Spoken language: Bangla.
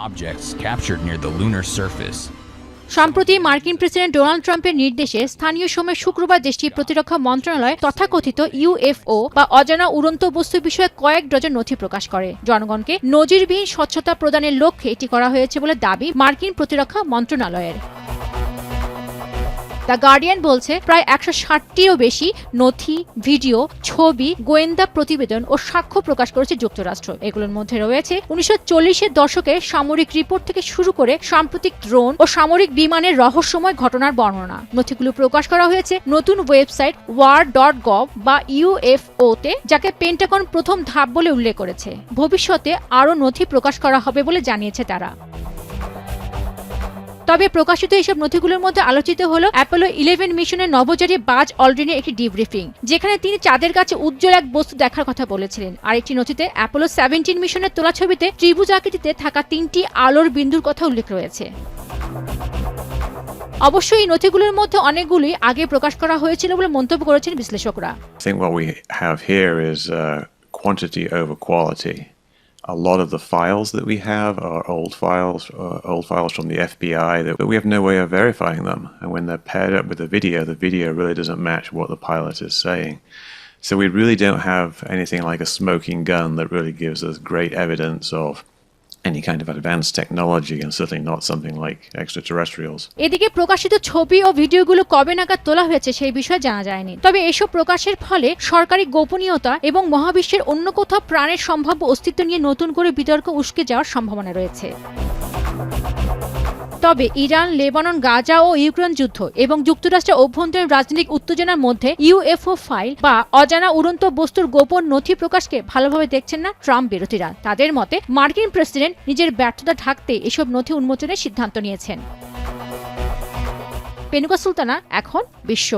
objects captured near the lunar surface. সম্প্রতি মার্কিন প্রেসিডেন্ট ডোনাল্ড ট্রাম্পের নির্দেশে স্থানীয় সময় শুক্রবার দেশটির প্রতিরক্ষা মন্ত্রণালয় তথাকথিত ইউএফও বা অজানা উড়ন্ত বস্তু বিষয়ে কয়েক ডজন নথি প্রকাশ করে। জনগণকে নজিরবিহীন স্বচ্ছতা প্রদানের লক্ষ্যে এটি করা হয়েছে বলে দাবি মার্কিন প্রতিরক্ষা মন্ত্রণালয়ের। দ্য গার্ডিয়ান বলছে প্রায় 160টিরও বেশি নথি, ভিডিও, ছবি, গোয়েন্দা প্রতিবেদন ও সাক্ষ্য প্রকাশ করেছে যুক্তরাষ্ট্র। এগুলোর মধ্যে রয়েছে 1940-এর দশকের সামরিক রিপোর্ট থেকে শুরু করে সাম্প্রতিক ড্রোন ও সামরিক বিমানের রহস্যময় ঘটনার বর্ণনা। নথিগুলো প্রকাশ করা হয়েছে নতুন ওয়েবসাইট war.gov বা ইউএফও-তে, যাকে পেন্টাগন প্রথম ধাপ বলে উল্লেখ করেছে। ভবিষ্যতে আরও নথি প্রকাশ করা হবে বলে জানিয়েছে তারা। তবে প্রকাশিত এসব নথিগুলোর মধ্যে আলোচিত হলো অ্যাপোলো 11 মিশনের নভোচারী বাজ অলড্রিনের একটি ডিব্রিফিং, যেখানে তিনি চাঁদের কাছে উজ্জ্বল এক বস্তু দেখার কথা বলেছিলেন। আরেকটি নথিতে অ্যাপোলো 17 মিশনের তোলা ছবিতে ত্রিভুজ আকৃতিতে থাকা 3টি আলোর বিন্দুর কথা উল্লেখ রয়েছে। অবশ্যই এই নথিগুলোর মধ্যে অনেকগুলি আগে প্রকাশ করা হয়েছিল বলে মন্তব্য করেছেন বিশ্লেষকরা। I think what we have here is quantity over quality. A lot of the files that we have are old files from the FBI, but we have no way of verifying them. And when they're paired up with the video really doesn't match what the pilot is saying. So we really don't have anything like a smoking gun that really gives us great evidence of any kind of advanced technology, and certainly not something like extraterrestrials. এদিকে প্রকাশিত ছবি ও ভিডিওগুলো কবে নাগাদ তোলা হয়েছে সেই বিষয়ে জানা যায়নি। তবে এসব প্রকাশের ফলে সরকারি গোপনীয়তা এবং মহাবিশ্বের অন্য কোথাও প্রাণের সম্ভাব্য অস্তিত্ব নিয়ে নতুন করে বিতর্ক উস্কে যাওয়ার সম্ভাবনা রয়েছে। তবে ইরান, লেবানন, গাজা ও ইউক্রেন যুদ্ধ এবং যুক্তরাষ্ট্রের অভ্যন্তরীণ রাজনৈতিক উত্তেজনার মধ্যে ইউএফও ফাইল বা অজানা উড়ন্ত বস্তুর গোপন নথি প্রকাশকে ভালোভাবে দেখছেন না ট্রাম্প বিরোধীরা। তাদের মতে মার্কিন প্রেসিডেন্ট নিজের ব্যর্থতা ঢাকতে এসব নথি উন্মোচনের সিদ্ধান্ত নিয়েছেন। পেনুকা সুলতানা, এখন বিশ্ব।